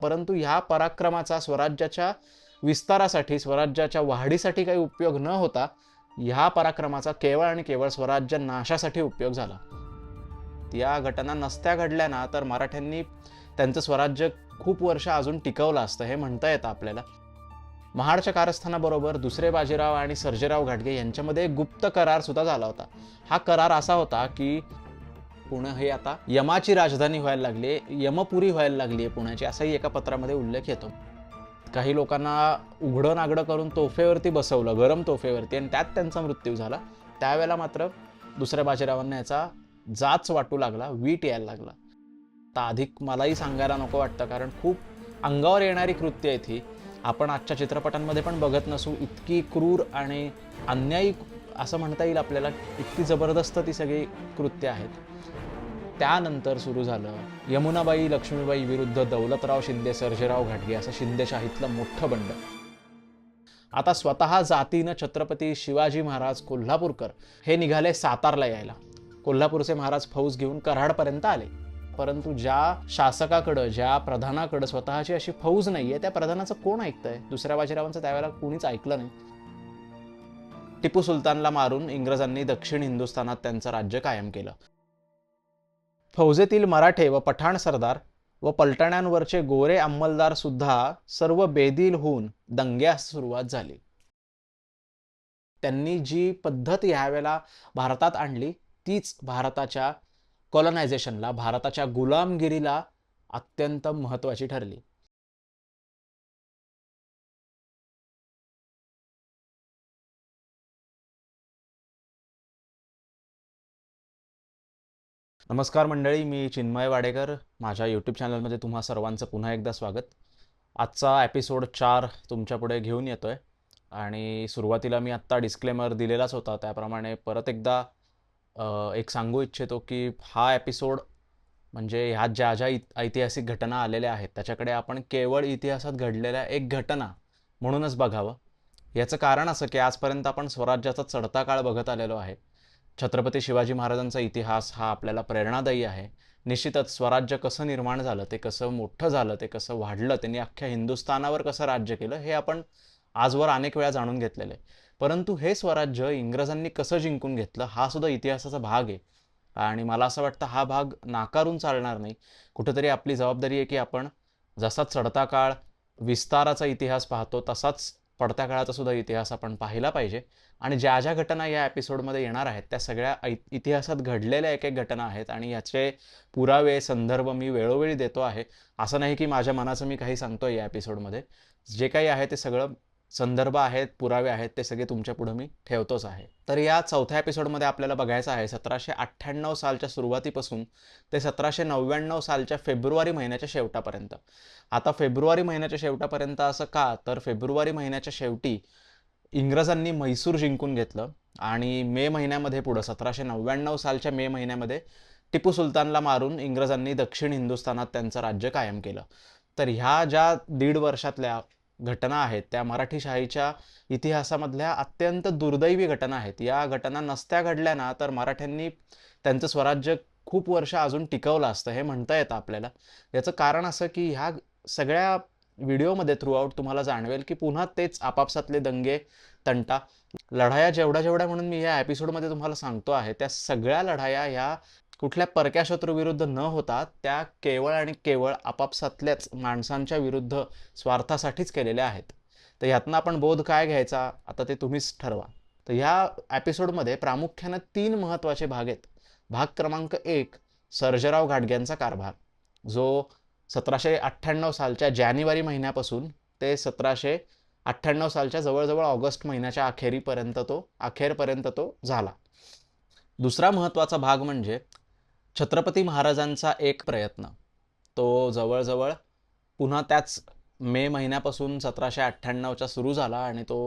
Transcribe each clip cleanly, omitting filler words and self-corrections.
परंतु ह्या पराक्रमाचा स्वराज्याच्या विस्तारासाठी, स्वराज्याच्या वाढीसाठी काही उपयोग न होता ह्या पराक्रमाचा केवळ आणि केवळ स्वराज्य नाशासाठी उपयोग झाला. या घटना नसत्या घडल्या ना तर मराठ्यांनी त्यांचं स्वराज्य खूप वर्ष अजून टिकवलं असतं, हे म्हणता येतं आपल्याला. महाडच्या कारस्थानाबरोबर दुसरे बाजीराव आणि सर्जेराव घाटगे यांच्यामध्ये एक गुप्त करार सुद्धा झाला होता. हा करार असा होता की पुणे हे आता यमाची राजधानी व्हायला लागली, यमपुरी व्हायला लागली आहे पुण्याची, असाही एका पत्रामध्ये उल्लेख येतो. काही लोकांना उघडं नागडं करून तोफेवरती बसवलं, गरम तोफेवरती, आणि त्यात त्यांचा मृत्यू झाला. त्यावेळेला मात्र दुसऱ्या बाजीरावांना याचा जाच वाटू लागला, वीट यायला लागला. तर अधिक मलाही सांगायला नको वाटतं, कारण खूप अंगावर येणारी कृत्य आहे ती. आपण आजच्या चित्रपटांमध्ये पण बघत नसू, इतकी क्रूर आणि अन्यायी असं म्हणता येईल आपल्याला, इतकी जबरदस्त ती सगळी कृत्य आहेत. त्यानंतर सुरू झालं यमुनाबाई लक्ष्मीबाई विरुद्ध दौलतराव शिंदे सर्जेराव घाटगे असं शिंदेशाहीतलं मोठं बंड. आता स्वतः जातीनं छत्रपती शिवाजी महाराज कोल्हापूरकर हे निघाले सातारला यायला. कोल्हापूरचे महाराज फौज घेऊन कराडपर्यंत आले. परंतु ज्या शासकाकडं, ज्या प्रधानाकडं स्वतःची अशी फौज नाहीये, त्या प्रधानाचं कोण ऐकतंय? दुसऱ्या बाजीरावांचं त्यावेळेला कोणीच ऐकलं नाही. टिपू सुलतानला मारून इंग्रजांनी दक्षिण हिंदुस्थानात त्यांचं राज्य कायम केलं. फौजेतील मराठे व पठाण सरदार व पलटण्यांवरचे गोरे अंमलदार सुद्धा सर्व बेदील होऊन दंग्यास सुरुवात झाली. त्यांनी जी पद्धत यावेळेला भारतात आणली तीच भारताच्या कॉलनायझेशनला, भारताच्या गुलामगिरीला अत्यंत महत्त्वाची ठरली. नमस्कार मंडळी, मी चिन्मय वाडेकर. माझ्या यूट्यूब चॅनलमध्ये तुम्हा सर्वांचं पुन्हा एकदा स्वागत. आजचा एपिसोड 4 तुमच्यापुढे घेऊन येतोय आणि सुरुवातीला मी आत्ता डिस्क्लेमर दिलेलाच होता, त्याप्रमाणे परत एकदा एक सांगू इच्छितो की हा एपिसोड म्हणजे ह्यात ज्या ज्या ऐतिहासिक घटना आलेल्या आहेत त्याच्याकडे आपण केवळ इतिहासात घडलेल्या एक घटना म्हणूनच बघावं. याचं कारण असं की आजपर्यंत आपण स्वराज्याचा चढता काळ बघत आलेलो आहे. छत्रपती शिवाजी महाराजांचा इतिहास हा आपल्याला प्रेरणादायी आहे. निश्चितच स्वराज्य कसं निर्माण झालं, ते कसं मोठं झालं, ते कसं वाढलं, त्यांनी अख्ख्या हिंदुस्थानावर कसं राज्य केलं, हे आपण आजवर अनेक वेळा जाणून घेतलेलं आहे. परंतु हे स्वराज्य इंग्रजांनी कसं जिंकून घेतलं हा सुद्धा इतिहासाचा भाग आहे. आणि मला असं वाटतं हा भाग नाकारून चालणार नाही. कुठेतरी आपली जबाबदारी आहे की आपण जसा चढता काळ, विस्ताराचा इतिहास पाहतो तसाच पडत्या काळाचा सुद्धा इतिहास आपण पाहिला पाहिजे. आणि ज्या ज्या घटना या एपिसोडमध्ये येणार आहेत त्या सगळ्या इतिहासात घडलेल्या एक एक घटना आहेत आणि याचे पुरावे, संदर्भ मी वेळोवेळी देतो आहे. असं नाही की माझ्या मनाचं मी काही सांगतोय या एपिसोडमध्ये. जे काही आहे ते सगळं संदर्भ आहेत, पुरावे आहेत, ते सगळे तुमच्या पुढे मी ठेवतोच आहे. तर या चौथ्या एपिसोडमध्ये आपल्याला बघायचं आहे 1798 सालच्या सुरुवातीपासून ते 1799 सालच्या फेब्रुवारी महिन्याच्या शेवटापर्यंत. आता फेब्रुवारी महिन्याच्या शेवटापर्यंत असं का, तर फेब्रुवारी महिन्याच्या शेवटी इंग्रजांनी म्हैसूर जिंकून घेतलं आणि मे महिन्यामध्ये पुढं 1799 सालच्या मे महिन्यामध्ये टिपू सुलतानला मारून इंग्रजांनी दक्षिण हिंदुस्थानात त्यांचं राज्य कायम केलं. तर ह्या ज्या 1.5 वर्षातल्या घटना आहेत त्या मराठीशाहीच्या इतिहासामधल्या अत्यंत दुर्दैवी घटना आहेत. या घटना नसत्या घडल्या ना तर मराठ्यांनी त्यांचं स्वराज्य खूप वर्ष अजून टिकवलं असतं, हे म्हणता येतं आपल्याला. याचं कारण असं की ह्या सगळ्या व्हिडिओमध्ये थ्रूआउट तुम्हाला जाणवेल की पुन्हा तेच आपापसातले दंगे, तंटा, लढाया जेवढ्या जेवढ्या म्हणून मी या एपिसोडमध्ये तुम्हाला सांगतो आहे, त्या सगळ्या लढाया ह्या कुठल्या परक्या शत्रूविरुद्ध न होता त्या केवळ आणि केवळ आपापसातल्याच माणसांच्या विरुद्ध स्वार्थासाठीच केलेल्या आहेत. तर ह्यातनं आपण बोध काय घ्यायचा आता ते तुम्हीच ठरवा. तर ह्या एपिसोडमध्ये प्रामुख्यानं 3 महत्त्वाचे भाग आहेत. भाग क्रमांक 1, सर्जेराव घाटग्यांचा कारभार, जो 1798 सालच्या जानेवारी महिन्यापासून ते 1798 सालच्या जवळजवळ ऑगस्ट महिन्याच्या अखेरपर्यंत तो झाला. दुसरा महत्त्वाचा भाग म्हणजे छत्रपती महाराजांचा एक प्रयत्न, तो जवळजवळ पुन्हा त्याच मे महिन्यापासून 1798च्या सुरू झाला आणि तो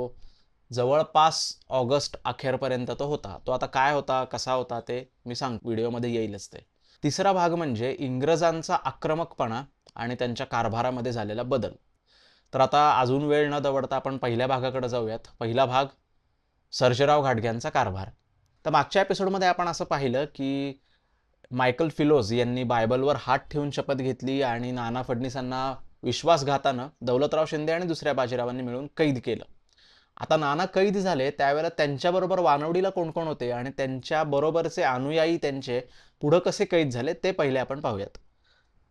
जवळपास ऑगस्ट अखेरपर्यंत तो होता. तो आता काय होता, कसा होता ते मी व्हिडिओमध्ये येईलच ते. तिसरा भाग म्हणजे इंग्रजांचा आक्रमकपणा आणि त्यांच्या कारभारामध्ये झालेला बदल. तर आता अजून वेळ न दवडता आपण पहिल्या भागाकडे जाऊयात. पहिला भाग, सर्जेराव घाटग्यांचा कारभार. तर मागच्या एपिसोडमध्ये आपण असं पाहिलं की मायकल फिलोज यांनी बायबलवर हात ठेवून शपथ घेतली आणि नाना फडणीसांना विश्वासघातानं दौलतराव शिंदे आणि दुसऱ्या बाजीरावांनी मिळून कैद केलं. आता नाना कैद झाले त्यावेळेला त्यांच्याबरोबर वानवडीला कोण कोण होते आणि त्यांच्या बरोबरचे अनुयायी त्यांचे पुढं कसे कैद झाले ते पहिले आपण पाहूयात.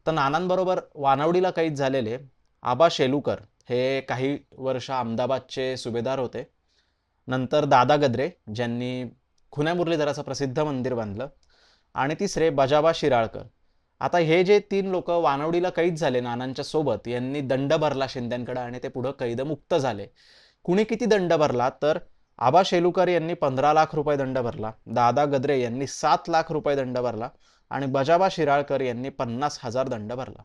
तर नानांबरोबर वानवडीला कैद झालेले आबा शेलूकर हे काही वर्ष अहमदाबादचे सुभेदार होते. नंतर दादा गद्रे ज्यांनी खुन्या मुरलीधराचं प्रसिद्ध मंदिर बांधलं. आणि तिसरे बजाबा शिराळकर. आता हे जे 3 लोक वानवडीला कैद झाले नानांच्या सोबत, यांनी दंड भरला शिंद्यांकडे आणि ते पुढे कैदमुक्त झाले. कुणी किती दंड भरला तर आबा शेलूकर यांनी 15 लाख रुपये दंड भरला, दादा गद्रे यांनी 7 लाख रुपये दंड भरला आणि बजाबा शिराळकर यांनी 50,000 दंड भरला.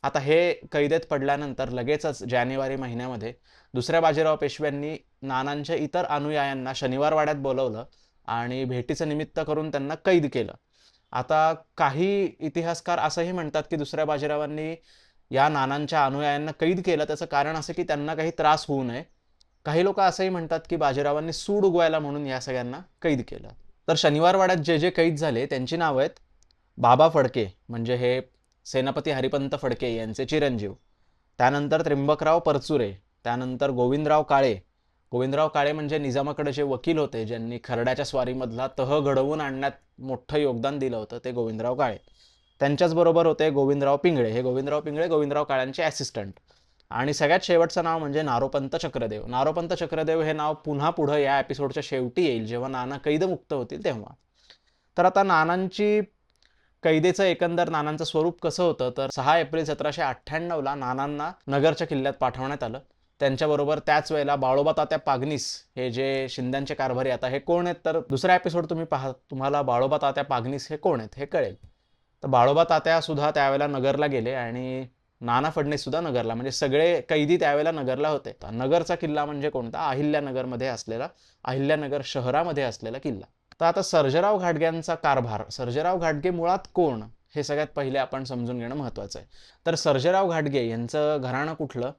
आता हे कैदेत पडल्यानंतर लगेचच जानेवारी महिन्यामध्ये दुसऱ्या बाजीराव पेशव्यांनी नानांच्या इतर अनुयायांना शनिवार वाड्यात बोलवलं आणि भेटीचं निमित्त करून त्यांना कैद केलं. आता काही इतिहासकार असंही म्हणतात की दुसऱ्या बाजीरावांनी या नानांच्या अनुयायांना कैद केलं त्याचं कारण असं की त्यांना काही त्रास होऊ नये. काही लोक असंही म्हणतात की बाजीरावांनी सूड उगवायला म्हणून या सगळ्यांना कैद केलं. तर शनिवार वाड्यात जे जे कैद झाले त्यांची नावं आहेत बाबा फडके म्हणजे हे सेनापती हरिपंत फडके यांचे चिरंजीव, त्यानंतर त्र्यंबकराव परचुरे, त्यानंतर गोविंदराव काळे. गोविंदराव काळे म्हणजे निजामाकडे जे वकील होते ज्यांनी खरड्याच्या स्वारीमधला तह घडवून आणण्यात मोठं योगदान दिलं होतं ते गोविंदराव काळे. त्यांच्याच बरोबर होते गोविंदराव पिंगळे. हे गोविंदराव पिंगळे गोविंदराव काळ्यांचे असिस्टंट. आणि सगळ्यात शेवटचं नाव म्हणजे नारोपंत चक्रदेव. नारोपंत चक्रदेव हे नाव पुन्हा पुढं या एपिसोडच्या शेवटी येईल जेव्हा नाना कैदमुक्त होतील तेव्हा. तर आता नानांची कैदेचं एकंदर नानांचं स्वरूप कसं होतं तर 6 एप्रिल 1798ला नानांना नगरच्या किल्ल्यात पाठवण्यात आलं. त्यांच्याबरोबर त्याच वेळेला बाळोबा तात्या पागनीस हे जे शिंद्यांचे कारभारी. आता हे कोण आहेत तर दुसरा एपिसोड तुम्ही पहा, तुम्हाला बाळोबा तात्या पागनीस हे कोण आहेत हे कळेल. तर बाळोबा तात्या सुद्धा त्यावेळेला नगरला गेले आणि नाना फडणीस सुद्धा नगरला, म्हणजे सगळे कैदी त्यावेळेला नगरला होते. नगरचा किल्ला म्हणजे कोणता? अहिल्यानगरमध्ये असलेला, अहिल्यानगर शहरामध्ये असलेला किल्ला. तर आता सर्जेराव घाटग्यांचा कारभार. सर्जेराव घाटगे मुळात कोण हे सगळ्यात पहिले आपण समजून घेणं महत्त्वाचं आहे. तर सर्जेराव घाटगे यांचं घराणं कुठलं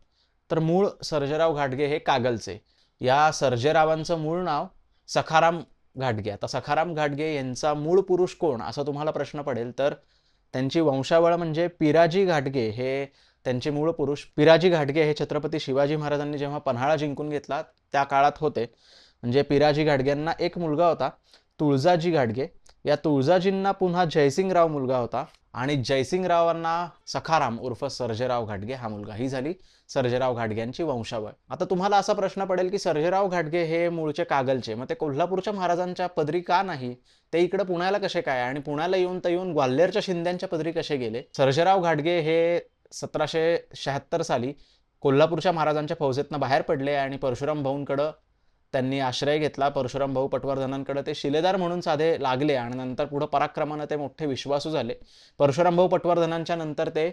तर मूळ सर्जेराव घाटगे हे कागलचे. या सर्जेरावांचं मूळ नाव सखाराम घाटगे. आता सखाराम घाटगे यांचा मूळ पुरुष कोण असा तुम्हाला प्रश्न पडेल तर त्यांची वंशावळ म्हणजे पिराजी घाटगे हे त्यांचे मूळ पुरुष. पिराजी घाटगे हे छत्रपती शिवाजी महाराजांनी जेव्हा पन्हाळा जिंकून घेतला त्या काळात होते. म्हणजे पिराजी घाटग्यांना एक मुलगा होता तुळजाजी घाटगे. या तुळजाजींना पुन्हा जयसिंगराव मुलगा होता आणि जयसिंगरावांना सखाराम उर्फ सर्जेराव घाटगे हा मुलगा. ही झाली सर्जेराव घाटग्यांची वंशावळ. आता तुम्हाला असा प्रश्न पडेल की सर्जेराव घाटगे हे मूळचे कागलचे, मग ते कोल्हापूरच्या महाराजांच्या पदरी का नाही? ते इकडे पुण्याला कसे काय आणि पुण्याला येऊन ग्वाल्हेरच्या शिंद्यांच्या पदरी कसे गेले? सर्जेराव घाटगे हे 1776 साली कोल्हापूरच्या महाराजांच्या फौजेतनं बाहेर पडले आणि परशुराम भाऊंकडं त्यांनी आश्रय घेतला. परशुराम भाऊ पटवर्धनांकडे ते शिलेदार म्हणून साधे लागले आणि नंतर पुढे पराक्रमानं ते मोठे विश्वासू झाले. परशुराम भाऊ पटवर्धनांच्या नंतर ते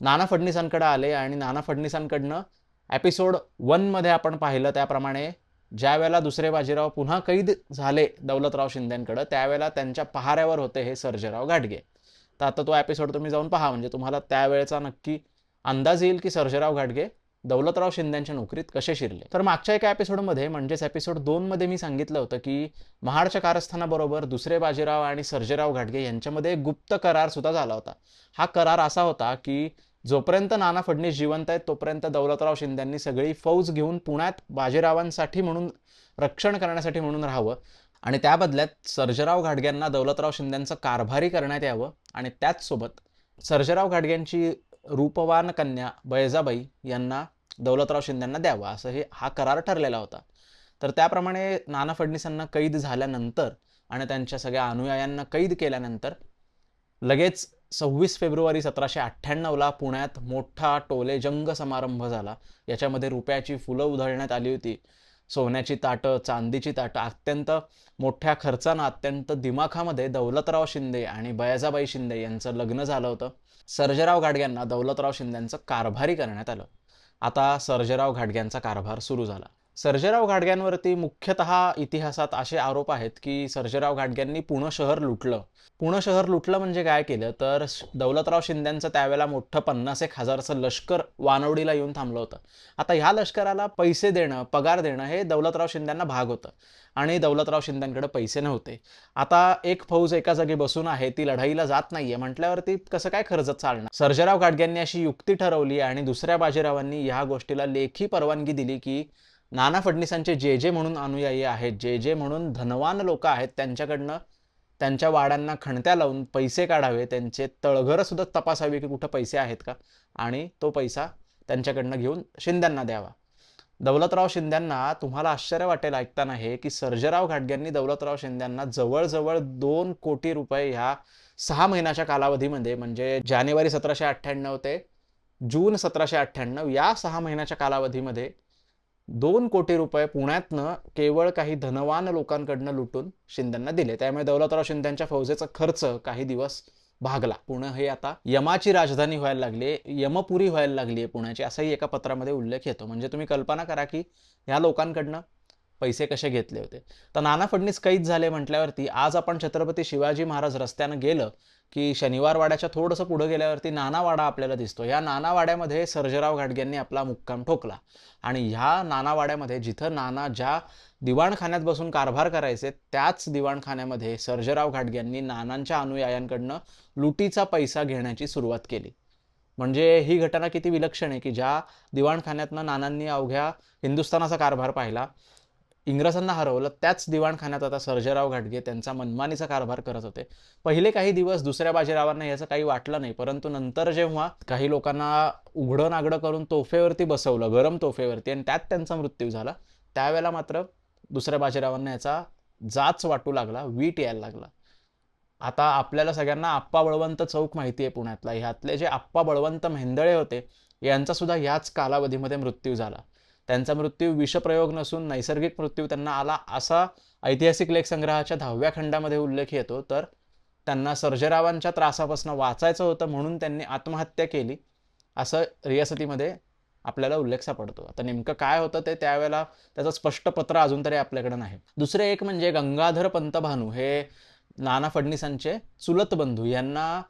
नाना फडणीसांकडे आले आणि नाना फडणीसांकडनं एपिसोड 1 मध्ये आपण पाहिलं त्याप्रमाणे ज्या वेळेला दुसरे बाजीराव पुन्हा कैद झाले दौलतराव शिंद्यांकडे त्यावेळेला त्यांच्या पहाऱ्यावर होते हे सर्जेराव घाटगे. तर आता तो एपिसोड तुम्ही जाऊन पहा म्हणजे तुम्हाला त्यावेळेचा नक्की अंदाज येईल की सर्जेराव घाटगे दौलतराव शिंद्यांच्या नोकरीत कसे शिरले. तर मागच्या एका एपिसोडमध्ये म्हणजेच एपिसोड 2 मध्ये मी सांगितलं होतं की महाडच्या कारस्थानाबरोबर दुसरे बाजीराव आणि सर्जेराव घाटगे यांच्यामध्ये एक गुप्त करार सुद्धा झाला होता. हा करार असा होता की जोपर्यंत नाना फडणीस जिवंत आहेत तोपर्यंत दौलतराव शिंद्यांनी सगळी फौज घेऊन पुण्यात बाजीरावांसाठी म्हणून रक्षण करण्यासाठी म्हणून राहावं आणि त्या बदल्यात सर्जेराव घाटग्यांना दौलतराव शिंद्यांचं कारभारी करण्यात यावं आणि त्याचसोबत सर्जेराव घाटग्यांची रूपवान कन्या बयजाबाई यांना दौलतराव शिंद्यांना द्यावा असं हा करार ठरलेला होता. तर त्याप्रमाणे नाना फडणीसांना कैद झाल्यानंतर आणि त्यांच्या सगळ्या अनुयायांना कैद केल्यानंतर लगेच 26 फेब्रुवारी 1798ला पुण्यात मोठा टोले जंग समारंभ झाला. याच्यामध्ये रुपयाची फुलं उधळण्यात आली होती, सोन्याची ताटं, चांदीची ताटं. अत्यंत मोठ्या खर्चानं अत्यंत दिमाखामध्ये दौलतराव शिंदे आणि बयजाबाई शिंदे यांचं लग्न झालं होतं. सर्जेराव घाटग्यांना दौलतराव शिंद्यांचं कारभारी करण्यात आलं. आता सर्जेराव घाटग्यांचा कारभार सुरू झाला. सर्जेराव घाटग्यांवरती मुख्यतः इतिहासात असे आरोप आहेत की सर्जेराव घाटग्यांनी पुणे शहर लुटलं. पुणे शहर लुटलं म्हणजे काय केलं तर दौलतराव शिंद्यांचं त्यावेळेला मोठं 50,000 लष्कर वानवडीला येऊन थांबलं होतं. आता ह्या लष्कराला पैसे देणं, पगार देणं हे दौलतराव शिंद्यांना भाग होतं आणि दौलतराव शिंद्यांकडे पैसे नव्हते. आता एक फौज एका जागी बसून आहे, ती लढाईला जात नाहीये म्हटल्यावरती कसं काय खर्च चालणार. सर्जेराव घाटग्यांनी अशी युक्ती ठरवली आणि दुसऱ्या बाजीरावांनी ह्या गोष्टीला लेखी परवानगी दिली की नाना फडणीसांचे जे जे म्हणून अनुयायी आहेत, जे जे म्हणून धनवान लोक आहेत, त्यांच्याकडनं त्यांच्या वाड्यांना खणत्या लावून पैसे काढावे, त्यांचे तळघरं सुद्धा तपासावी की कुठं पैसे आहेत का, आणि तो पैसा त्यांच्याकडनं घेऊन शिंद्यांना द्यावा. दौलतराव शिंद्यांना, तुम्हाला आश्चर्य वाटेल ऐकताना हे, की सर्जेराव घाटग्यांनी दौलतराव शिंद्यांना जवळजवळ 2 कोटी रुपये ह्या 6 महिन्याच्या कालावधीमध्ये, म्हणजे जानेवारी 1798 ते जून 1798 या 6 महिन्याच्या कालावधीमध्ये 2 कोटी रुपये पुण्यातनं केवळ काही धनवान लोकांकडनं लुटून शिंद्यांना दिले. त्यामुळे दौलतराव शिंद्यांच्या फौजेचा खर्च काही दिवस भागला. पुणे हे आता यमाची राजधानी व्हायला लागली, यमपुरी व्हायला लागली आहे पुण्याची, असाही एका पत्रामध्ये उल्लेख येतो. म्हणजे तुम्ही कल्पना करा की ह्या लोकांकडनं पैसे कसे घेतले होते. तर नाना फडणीस कैद झाले म्हटल्यावरती आज आपण छत्रपती शिवाजी महाराज रस्त्यानं गेलं की शनिवार वाड्याच्या थोडंसं पुढे गेल्यावरती नाना वाडा आपल्याला दिसतो. या नाना वाड्यामध्ये सर्जेराव घाटग्यांनी आपला मुक्काम ठोकला आणि ह्या नाना वाड्यामध्ये जिथं नाना ज्या दिवाणखान्यात बसून कारभार करायचे, त्याच दिवाणखान्यामध्ये सर्जेराव घाटग्यांनी नानांच्या अनुयायांकडनं लुटीचा पैसा घेण्याची सुरुवात केली. म्हणजे ही घटना किती विलक्षण आहे की ज्या दिवाणखान्यातनं नानांनी अवघ्या हिंदुस्थानाचा कारभार पाहिला, इंग्रजांना हरवलं, त्याच दिवाणखान्यात आता सर्जेराव घाटगे त्यांचा मनमानीचा कारभार करत होते. पहिले काही दिवस दुसऱ्या बाजीरावांना याचं काही वाटलं नाही, परंतु नंतर जेव्हा काही लोकांना उघडं नागडं करून तोफेवरती बसवलं, गरम तोफेवरती, आणि त्यात त्यांचा मृत्यू झाला, त्यावेळेला मात्र दुसऱ्या बाजीरावांना याचा जाच वाटू लागला, वीट यायला लागला. आता आपल्याला सगळ्यांना आप्पा बळवंत चौक माहिती आहे पुण्यातला. ह्यातले जे आप्पा बळवंत मेहेंदळे होते, यांचा सुद्धा याच कालावधीमध्ये मृत्यू झाला. त्यांचा मृत्यू विषप्रयोग नसून नैसर्गिक मृत्यू त्यांना आला, असा ऐतिहासिक लेखसंग्रहाच्या 10व्या खंडामध्ये उल्लेख येतो. तर त्यांना सर्जेरावांच्या त्रासापासून वाचायचं होतं म्हणून त्यांनी आत्महत्या केली, असं रियासतीमध्ये आपल्याला उल्लेख सापडतो. आता नेमकं काय होतं ते त्यावेळेला त्याचं स्पष्ट पत्र अजून तरी आपल्याकडे नाही. दुसरे एक म्हणजे गंगाधर पंत भानू हे नाना फडणीसांचे चुलत बंधू, यांना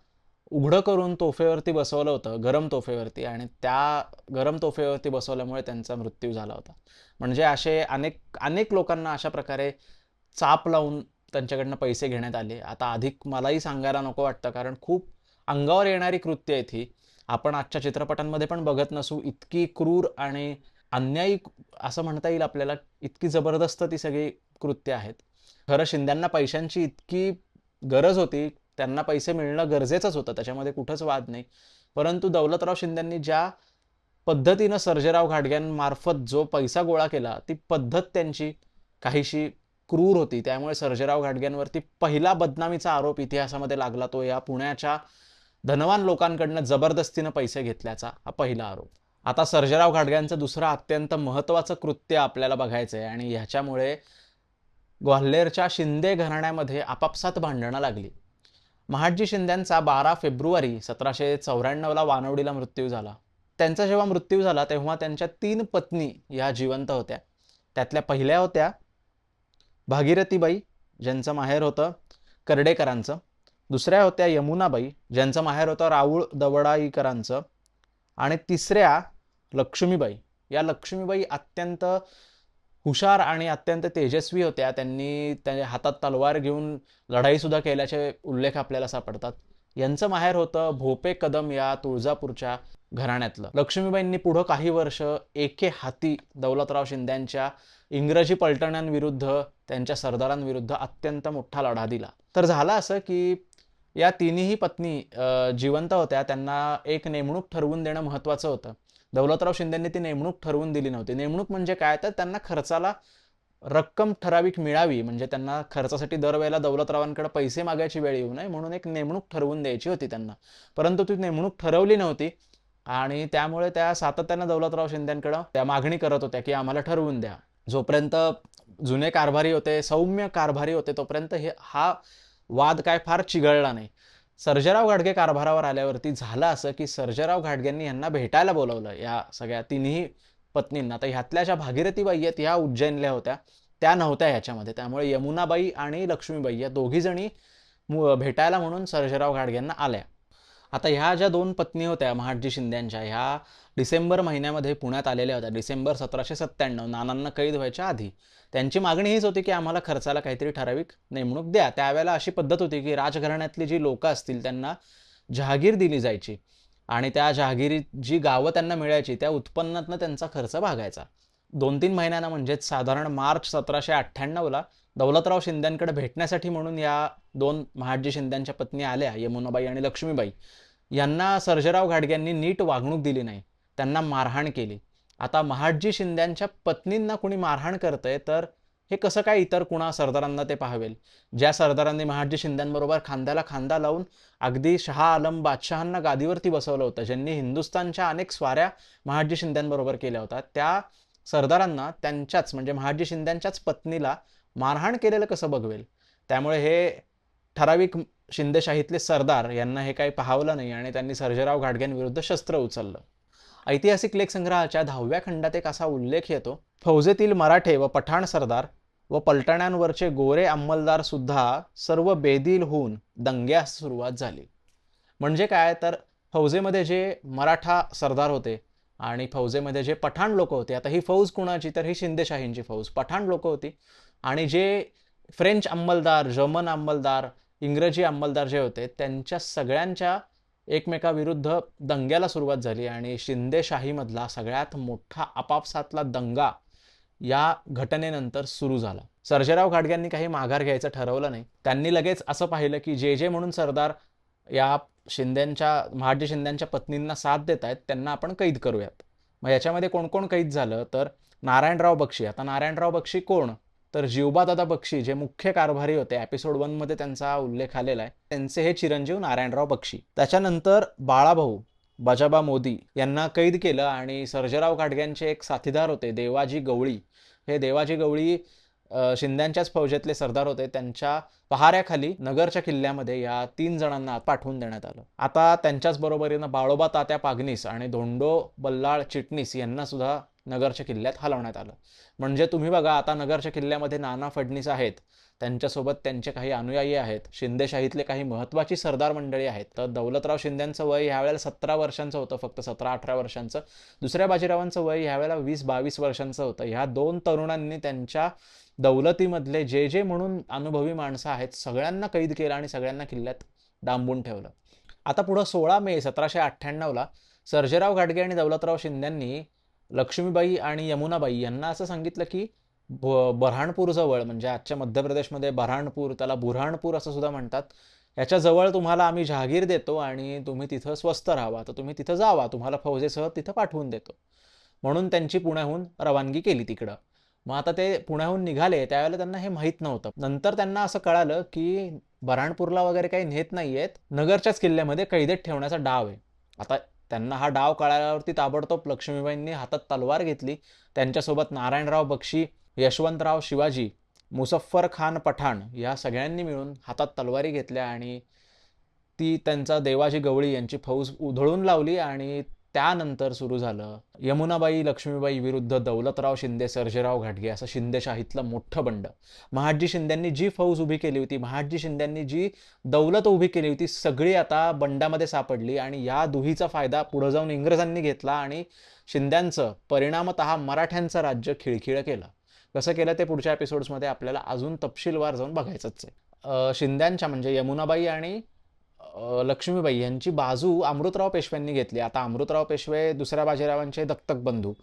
उघडं करून तोफेवरती बसवलं होतं, गरम तोफेवरती, आणि त्या गरम तोफेवरती बसवल्यामुळे त्यांचा मृत्यू झाला होता. म्हणजे असे अनेक अनेक लोकांना अशा प्रकारे चाप लावून त्यांच्याकडनं पैसे घेण्यात आले. आता अधिक मलाही सांगायला नको वाटतं, कारण खूप अंगावर येणारी कृत्य आहेत ही. आपण आजच्या चित्रपटांमध्ये पण बघत नसू, इतकी क्रूर आणि अन्यायी असं म्हणता येईल आपल्याला, इतकी जबरदस्त ती सगळी कृत्य आहेत. खरं शिंद्यांना पैशांची इतकी गरज होती, त्यांना पैसे मिळणं गरजेचंच होतं, त्याच्यामध्ये कुठंच वाद नाही. परंतु दौलतराव शिंद्यांनी ज्या पद्धतीनं सर्जेराव घाटग्यांमार्फत जो पैसा गोळा केला, ती पद्धत त्यांची काहीशी क्रूर होती. त्यामुळे सर्जेराव घाटग्यांवरती पहिला बदनामीचा आरोप इतिहासामध्ये लागला, तो या पुण्याच्या धनवान लोकांकडनं जबरदस्तीनं पैसे घेतल्याचा हा पहिला आरोप. आता सर्जेराव घाटग्यांचं दुसरं अत्यंत महत्त्वाचं कृत्य आपल्याला बघायचं आहे, आणि ह्याच्यामुळे ग्वाल्हेरच्या शिंदे घराण्यामध्ये आपापसात भांडणं लागली. महाडजी शिंद्यांचा 12 फेब्रुवारी 1794 वानवडीला मृत्यू झाला. त्यांचा जेव्हा मृत्यू झाला तेव्हा त्यांच्या 3 पत्नी या जिवंत होत्या. त्यातल्या पहिल्या होत्या भागीरथीबाई, ज्यांचं माहेर होतं कर्डेकरांचं. दुसऱ्या होत्या यमुनाबाई, ज्यांचं माहेर होतं राऊळ दवडाईकरांचं. आणि तिसऱ्या लक्ष्मीबाई. या लक्ष्मीबाई अत्यंत हुशार आणि अत्यंत तेजस्वी होत्या. त्यांनी त्यांच्या हातात तलवार घेऊन लढाईसुद्धा केल्याचे उल्लेख आपल्याला सापडतात. यांचं माहेर होतं भोपे कदम या तुळजापूरच्या घराण्यातलं. लक्ष्मीबाईंनी पुढं काही वर्ष एके हाती दौलतराव शिंद्यांच्या इंग्रजी पलटण्यांविरुद्ध, त्यांच्या सरदारांविरुद्ध अत्यंत मोठा लढा दिला. तर झालं असं की या तिन्ही पत्नी जिवंत होत्या, त्यांना एक नेमणूक ठरवून देणं महत्त्वाचं होतं. दौलतराव शिंदेंनी ती नेमणूक ठरवून दिली नव्हती. नेमणूक म्हणजे काय, तर त्यांना खर्चाला रक्कम ठराविक मिळावी, म्हणजे त्यांना खर्चासाठी दरवेळेला दौलतरावांकडे पैसे मागायची वेळ येऊ नये म्हणून एक नेमणूक ठरवून द्यायची होती त्यांना. परंतु ती नेमणूक ठरवली नव्हती आणि त्यामुळे त्या सातत्यानं दौलतराव शिंदेंकडे त्या मागणी करत होत्या की आम्हाला ठरवून द्या. जोपर्यंत जुने कारभारी होते, सौम्य कारभारी होते, तोपर्यंत हा वाद काय फार चिघळला नाही. सर्जेराव घाटगे कारभारावर आल्यावरती झालं असं की सर्जेराव घाटग्यांनी यांना भेटायला बोलावलं, या सगळ्या तिन्ही पत्नींना. तर ह्यातल्या ज्या भागीरथीबाई आहेत ह्या उज्जैनल्या होत्या, त्या नव्हत्या ह्याच्यामध्ये. त्यामुळे यमुनाबाई आणि लक्ष्मीबाई या दोघी जणी भेटायला म्हणून सर्जेराव घाडगेंना आल्या. आता ह्या ज्या दोन पत्नी होत्या महाडजी शिंद्यांच्या, ह्या डिसेंबर महिन्यामध्ये पुण्यात आलेल्या होत्या. डिसेंबर 1797, नानांना कैद व्हायच्या आधी. त्यांची मागणी हीच होती की आम्हाला खर्चाला काहीतरी ठराविक नेमणूक द्या. त्यावेळेला अशी पद्धत होती की राजघराण्यातली जी लोकं असतील त्यांना जहागीर दिली जायची आणि त्या जहागिरी जी गावं त्यांना मिळायची त्या उत्पन्नातनं त्यांचा खर्च भागायचा. 2-3 महिन्यांना म्हणजेच साधारण मार्च 1798ला दौलतराव शिंद्यांकडे भेटण्यासाठी म्हणून या दोन महाडजी शिंद्यांच्या पत्नी आल्या, यमुनाबाई आणि लक्ष्मीबाई. यांना सर्जेराव घाडग्यांनी नीट वागणूक दिली नाही, त्यांना मारहाण केली. आता महाडजी शिंद्यांच्या पत्नींना कुणी मारहाण करतंय तर हे कसं काय इतर कुणा सरदारांना ते पाहावेल? ज्या सरदारांनी महाडजी शिंद्यांबरोबर खांद्याला खांदा लावून अगदी शहा आलम बादशहांना गादीवरती बसवलं होतं, ज्यांनी हिंदुस्थानच्या अनेक स्वाऱ्या महाडजी शिंद्यांबरोबर केल्या होत्या, त्या सरदारांना त्यांच्याच म्हणजे महाडजी शिंद्यांच्याच पत्नीला मारहाण केलेलं कसं बघवेल? त्यामुळे हे ठराविक शिंदेशाहीतले सरदार यांना हे काही पाहावलं नाही आणि त्यांनी सर्जेराव घाडग्यांविरुद्ध शस्त्र उचललं. ऐतिहासिक लेखसंग्रहाच्या 10व्या खंडात एक असा उल्लेख येतो, फौजेतील मराठे व पठाण सरदार व पलटण्यांवरचे गोरे अंमलदार सुद्धा सर्व बेदील होऊन दंग्यास सुरुवात झाली. म्हणजे काय तर फौजेमध्ये जे मराठा सरदार होते आणि फौजेमध्ये जे पठाण लोक होते, आता ही फौज कुणाची तर ही शिंदेशाहींची फौज, पठाण लोक होती. आणि जे फ्रेंच अंमलदार, जर्मन अंमलदार, इंग्रजी अंमलदार जे होते त्यांच्या सगळ्यांच्या एकमेकाविरुद्ध दंग्याला सुरुवात झाली आणि शिंदेशाहीमधला सगळ्यात मोठा आपापसातला दंगा या घटनेनंतर सुरू झाला. सर्जेराव घाडग्यांनी काही माघार घ्यायचं ठरवलं नाही. त्यांनी लगेच असं पाहिलं की जे जे म्हणून सरदार या महाडजी शिंद्यांच्या पत्नींना साथ देत आहेत त्यांना आपण कैद करूयात. मग याच्यामध्ये कोण कोण कैद झालं तर नारायणराव बक्षी. आता नारायणराव बक्षी कोण तर जीवबादादा बक्षी जे मुख्य कारभारी होते, एपिसोड 1 मध्ये त्यांचा उल्लेख आलेला आहे, त्यांचे हे चिरंजीव नारायणराव बक्षी. त्याच्यानंतर बाळाभाऊ बजाबा मोदी यांना कैद केलं आणि सर्जेराव घाडग्यांचे एक साथीदार होते देवाजी गवळी. हे देवाजी गवळी शिंद्यांच्याच फौजेतले सरदार होते. त्यांच्या पहाऱ्याखाली नगरच्या किल्ल्यामध्ये या 3 जणांना पाठवून देण्यात आलं. आता त्यांच्याच बरोबरीनं बाळोबा तात्या पागनीस आणि धोंडो बल्लाळ चिटणीस यांना सुद्धा नगरच्या किल्ल्यात हलवण्यात आलं. म्हणजे तुम्ही बघा, आता नगरच्या किल्ल्यामध्ये नाना फडणीस आहेत, त्यांच्यासोबत त्यांचे काही अनुयायी आहेत, शिंदेशाहीतले काही महत्त्वाची सरदार मंडळी आहेत. तर दौलतराव शिंद्यांचं वय ह्यावेळेला 17 वर्षांचं होतं, फक्त 17-18 वर्षांचं. दुसऱ्या बाजीरावांचं वय ह्यावेळेला 20-22 वर्षांचं होतं. ह्या 2 तरुणांनी त्यांच्या दौलतीमधले जे जे म्हणून अनुभवी माणसं आहेत सगळ्यांना कैद केलं आणि सगळ्यांना किल्ल्यात डांबून ठेवलं. आता पुढं 16 मे 1798ला सर्जेराव घाडगे आणि दौलतराव शिंद्यांनी लक्ष्मीबाई आणि यमुनाबाई यांना असं सांगितलं की बऱ्हाणपूर जवळ, म्हणजे आजच्या मध्य प्रदेशमध्ये बऱ्हाणपूर, त्याला बुऱ्हाणपूर असं सुद्धा म्हणतात, याच्याजवळ तुम्हाला आम्ही जहागीर देतो आणि तुम्ही तिथं स्वस्थ राहावा, तर तुम्ही तिथं जावा, तुम्हाला फौजेसह तिथं पाठवून देतो. म्हणून त्यांची पुण्याहून रवानगी केली तिकडं. मग आता ते पुण्याहून निघाले त्यावेळेला त्यांना हे माहीत नव्हतं. नंतर त्यांना असं कळालं की बऱ्हाणपूरला वगैरे काही नेत नाहीयेत, नगरच्याच किल्ल्यामध्ये कैदेत ठेवण्याचा डाव आहे. आता त्यांना हा डाव कळाल्यावरती ताबडतोब लक्ष्मीबाईंनी हातात तलवार घेतली. त्यांच्यासोबत नारायणराव बक्षी, यशवंतराव शिवाजी, मुसफ्फर खान पठाण या सगळ्यांनी मिळून हातात तलवारी घेतल्या आणि ती त्यांचा देवाजी गवळी यांची फौज उधळून लावली. आणि त्यानंतर सुरू झालं यमुनाबाई लक्ष्मीबाई विरुद्ध दौलतराव शिंदे सर्जेराव घाडगे असं शिंदेशाहीतलं मोठं बंड. महाडजी शिंद्यांनी जी फौज उभी केली होती, महाडजी शिंद्यांनी जी दौलत उभी केली होती, सगळी आता बंडामध्ये सापडली आणि या दुहीचा फायदा पुढे जाऊन इंग्रजांनी घेतला आणि शिंद्यांचं परिणामतः मराठ्यांचं राज्य खिळखिळं केलं. कसं केलं ते पुढच्या एपिसोड्समध्ये आपल्याला अजून तपशीलवार जाऊन बघायचंच आहे. शिंद्यांच्या म्हणजे यमुनाबाई आणि लक्ष्मीबाई यांची बाजू अमृतराव पेशव्यांनी घेतली. आता अमृतराव पेशवे दुसऱ्या बाजीरावांचे दत्तक बंधू,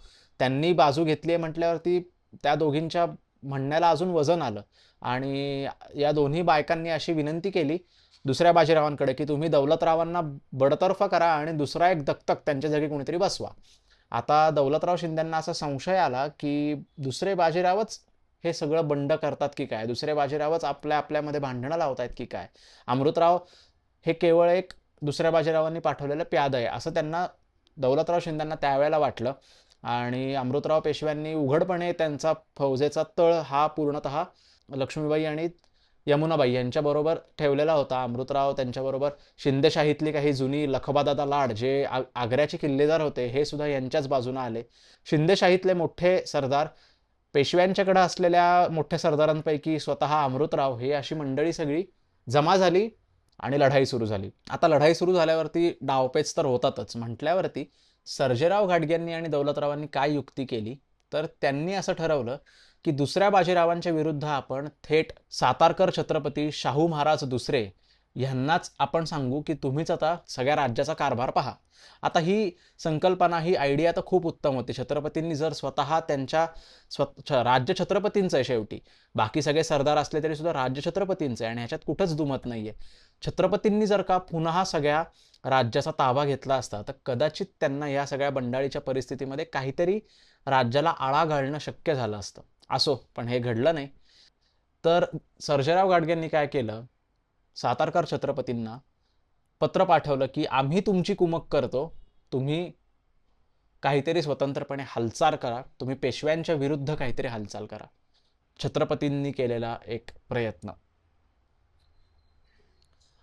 त्यांनी बाजू घेतली आहे म्हटल्यावरती त्या दोघींच्या म्हणण्याला अजून वजन आलं आणि या दोन्ही बायकांनी अशी विनंती केली दुसऱ्या बाजीरावांकडे की तुम्ही दौलतरावांना बडतर्फ करा आणि दुसरा एक दत्तक त्यांच्या जागी कोणीतरी बसवा. आता दौलतराव शिंद्यांना असा संशय आला की दुसरे बाजीरावच हे सगळं बंड करतात की काय, दुसरे बाजीरावच आपल्यामध्ये भांडणं लावतायत की काय, अमृतराव हे केवळ एक दुसऱ्या बाजीरावांनी पाठवलेलं प्याद आहे असं त्यांना दौलतराव शिंद्यांना त्यावेळेला वाटलं. आणि अमृतराव पेशव्यांनी उघडपणे त्यांचा फौजेचा तळ हा पूर्णतः लक्ष्मीबाई आणि यमुनाबाई यांच्याबरोबर ठेवलेला होता. अमृतराव त्यांच्याबरोबर शिंदेशाहीतली काही जुनी लखबादादा लाड जे आग्र्याचे किल्लेदार होते हे सुद्धा यांच्याच बाजूने आले. शिंदेशाहीतले मोठे सरदार, पेशव्यांच्याकडे असलेल्या मोठ्या सरदारांपैकी स्वतः अमृतराव, हे अशी मंडळी सगळी जमा झाली आणि लढाई सुरू झाली. आता लढाई सुरू झाल्यावरती डावपेच तर होतातच. म्हटल्यावरती सर्जेराव घाटग्यांनी आणि दौलतरावांनी काय युक्ती केली, तर त्यांनी असं ठरवलं की दुसऱ्या बाजीरावांच्या विरुद्ध आपण थेट सातारकर छत्रपती शाहू महाराज दुसरे यांनाच आपण सांगू की तुम्हीच आता सगळ्या राज्याचा कारभार पहा. आता ही संकल्पना, ही आयडिया तर खूप उत्तम होती. छत्रपतींनी जर स्वतः त्यांच्या राज्य छत्रपतींचं आहे, शेवटी बाकी सगळे सरदार असले तरी सुद्धा राज्य छत्रपतींचं आहे आणि ह्याच्यात कुठंच दुमत नाहीये. छत्रपतींनी जर का पुन्हा सगळ्या राज्याचा ताबा घेतला असता तर कदाचित त्यांना या सगळ्या बंडाळीच्या परिस्थितीमध्ये काहीतरी राज्याला आळा घालणं शक्य झालं असतं. असो, पण हे घडलं नाही. तर सर्जेराव घाटग्यांनी काय केलं, सातारकर छत्रपतींना पत्र पाठवलं की आम्ही तुमची कुमक करतो, तुम्ही काहीतरी स्वतंत्रपणे हालचाल करा, तुम्ही पेशव्यांच्या विरुद्ध काहीतरी हालचाल करा. छत्रपतींनी केलेला एक प्रयत्न.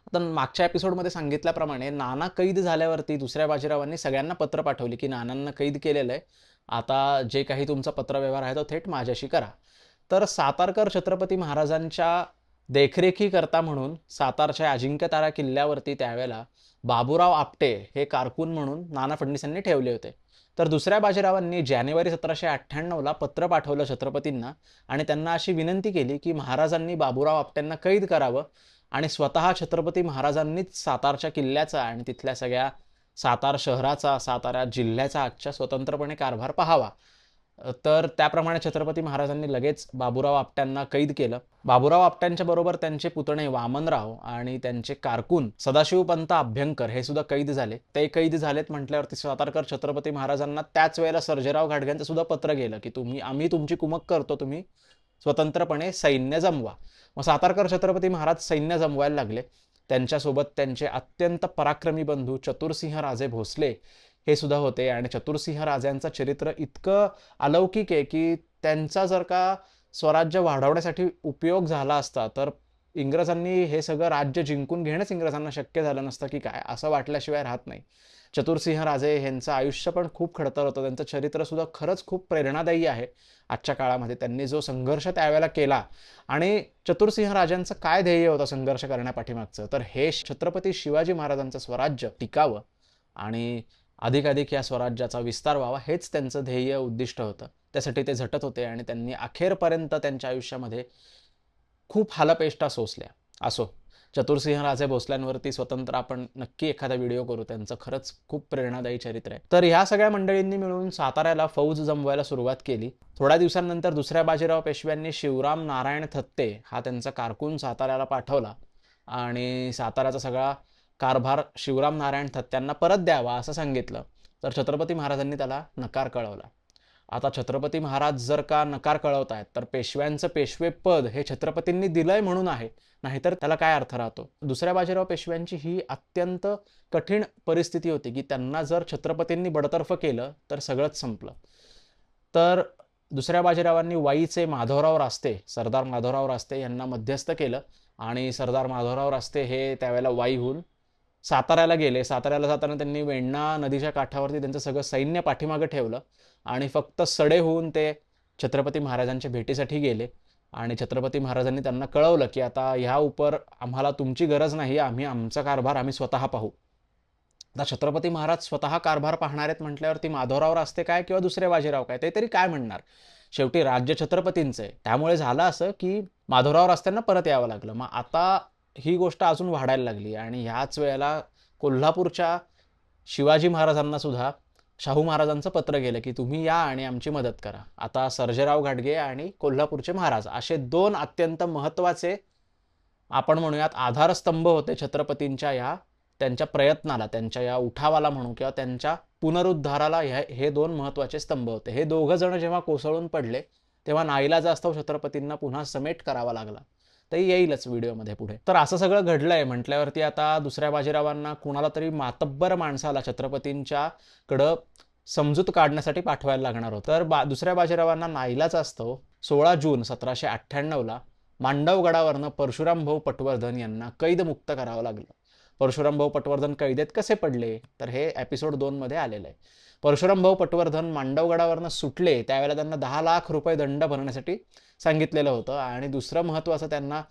आता मागच्या एपिसोडमध्ये सांगितल्याप्रमाणे नाना कैद झाल्यावरती दुसऱ्या बाजीरावांनी सगळ्यांना पत्र पाठवली की नानांना कैद केलेलं आहे, आता जे काही तुमचा पत्रव्यवहार आहे तो थेट माझ्याशी करा. तर सातारकर छत्रपती महाराजांच्या देखरेखीकरता म्हणून सातारच्या अजिंक्यतारा किल्ल्यावरती त्यावेळेला बाबूराव आपटे हे कारकून म्हणून नाना फडणवीसांनी ठेवले होते. तर दुसऱ्या बाजीरावांनी जानेवारी 1798ला पत्र पाठवलं छत्रपतींना आणि त्यांना अशी विनंती केली की महाराजांनी बाबूराव आपट्यांना कैद करावं आणि स्वतः छत्रपती महाराजांनीच सातारच्या किल्ल्याचा आणि तिथल्या सगळ्या सातार शहराचा, सातारा जिल्ह्याचा आजच्या स्वतंत्रपणे कारभार पाहावा. तर त्याप्रमाणे छत्रपती महाराजांनी लगेच बाबूराव आपट्यांना कैद केलं. बाबूराव आपट्यांच्या बरोबर त्यांचे पुतणे वामनराव आणि त्यांचे कारकून सदाशिवपंत अभ्यंकर हे सुद्धा कैद झाले. ते कैद झालेत म्हटल्यावरती सातारकर छत्रपती महाराजांना त्याच वेळेला सर्जेराव घाटग्यांचं सुद्धा पत्र गेलं की आम्ही तुमची कुमक करतो, तुम्ही स्वतंत्रपणे सैन्य जमवा. मग सातारकर छत्रपती महाराज सैन्य जमवायला लागले. त्यांच्यासोबत त्यांचे अत्यंत पराक्रमी बंधू चतुरसिंह राजे भोसले हे सुद्धा होते आणि चतुरसिंह राजांचं चरित्र इतकं अलौकिक आहे की त्यांचा जर का स्वराज्य वाढवण्यासाठी उपयोग झाला असता तर इंग्रजांनी हे सगळं राज्य जिंकून घेणंच इंग्रजांना शक्य झालं नसतं की काय, असं वाटल्याशिवाय राहत नाही. चतुरसिंह राजे यांचं आयुष्य पण खूप खडतर होतं. त्यांचं चरित्र सुद्धा खरंच खूप प्रेरणादायी आहे आजच्या काळामध्ये. त्यांनी जो संघर्ष त्यावेळेला केला आणि चतुरसिंह राजांचं काय ध्येय होतं संघर्ष करण्यापाठीमागचं, तर हे छत्रपती शिवाजी महाराजांचं स्वराज्य टिकावं आणि अधिकाधिक या स्वराज्याचा विस्तार व्हावा, हेच त्यांचं ध्येय उद्दिष्ट होतं. त्यासाठी ते झटत होते आणि त्यांनी अखेरपर्यंत त्यांच्या आयुष्यामध्ये खूप हालअपेष्टा सोसल्या. असो, चतुरसिंह राजे भोसल्यांवरती स्वतंत्र आपण नक्की एखादा व्हिडिओ करू, त्यांचं खरंच खूप प्रेरणादायी चरित्र आहे. तर ह्या सगळ्या मंडळींनी मिळून साताऱ्याला फौज जमवायला सुरुवात केली. थोड्या दिवसांनंतर दुसऱ्या बाजीराव पेशव्यांनी शिवराम नारायण थत्ते हा त्यांचा कारकून साताऱ्याला पाठवला आणि साताऱ्याचा सगळा कारभार शिवराम नारायण थत्त्यांना परत द्यावा असं सांगितलं. तर छत्रपती महाराजांनी त्याला नकार कळवला. आता छत्रपती महाराज जर का नकार कळवतायत तर पेशव्यांचं पेशवे पद हे छत्रपतींनी दिलंय म्हणून आहे, नाहीतर त्याला काय अर्थ राहतो. दुसऱ्या बाजीराव पेशव्यांची ही अत्यंत कठीण परिस्थिती होती की त्यांना जर छत्रपतींनी बडतर्फ केलं तर सगळंच संपलं. तर दुसऱ्या बाजीरावांनी वाईचे माधवराव रास्ते, सरदार माधवराव रास्ते यांना मध्यस्थ केलं आणि सरदार माधवराव रास्ते हे त्यावेळेला वाईहून साताऱ्याला गेले. साताऱ्याला जाताना त्यांनी वेण्णा नदीच्या काठावरती त्यांचं सगळं सैन्य पाठीमागं ठेवलं आणि फक्त सडे होऊन ते छत्रपती महाराजांच्या भेटीसाठी गेले आणि छत्रपती महाराजांनी त्यांना कळवलं की आता ह्या उपर आम्हाला तुमची गरज नाही, आम्ही आमचा कारभार आम्ही स्वतः पाहू. आता छत्रपती महाराज स्वतः कारभार पाहणार आहेत म्हटल्यावरती माधवराव रास्ते काय किंवा दुसरे बाजीराव काय ते तरी काय म्हणणार, शेवटी राज्य छत्रपतींचं आहे. त्यामुळे झालं असं की माधवराव रास्त्यांना परत यावं लागलं. मग आता ही गोष्ट अजून वाढायला लागली आणि ह्याच वेळेला कोल्हापूरच्या शिवाजी महाराजांना सुद्धा शाहू महाराजांचं पत्र गेलं की तुम्ही या आणि आमची मदत करा. आता सर्जेराव घाटगे आणि कोल्हापूरचे महाराज असे दोन अत्यंत महत्त्वाचे आपण म्हणूयात आधारस्तंभ होते छत्रपतींच्या या त्यांच्या प्रयत्नाला, त्यांच्या या उठावाला म्हणू किंवा त्यांच्या पुनरुद्धाराला. हे दोन महत्त्वाचे स्तंभ होते. हे दोघं जण जेव्हा कोसळून पडले तेव्हा नाईलाजास्तव छत्रपतींना पुन्हा समेट करावा लागला. ते येईलच व्हिडिओमध्ये पुढे. तर असं सगळं घडलंय म्हटल्यावरती आता दुसऱ्या बाजीरावांना कुणाला तरी मातब्बर माणसाला छत्रपतींच्याकडं समजूत काढण्यासाठी पाठवायला लागणार होतं. तर दुसऱ्या बाजीरावांना नाईलाजास्तव 16 जून 1798ला मांडवगडावरनं परशुरामभाऊ पटवर्धन यांना कैदमुक्त करावं लागलं. परशुरामभाऊ पटवर्धन कैदेत कसे पडले, तर हे एपिसोड 2 मध्ये आलेलं आहे. परशुरामभाऊ पटवर्धन मांडवगडावरनं सुटले त्यावेळेला त्यांना 10 लाख रुपये दंड भरण्यासाठी सांगितलेलं होतं. आणि दुसरं महत्त्वाचं त्यांना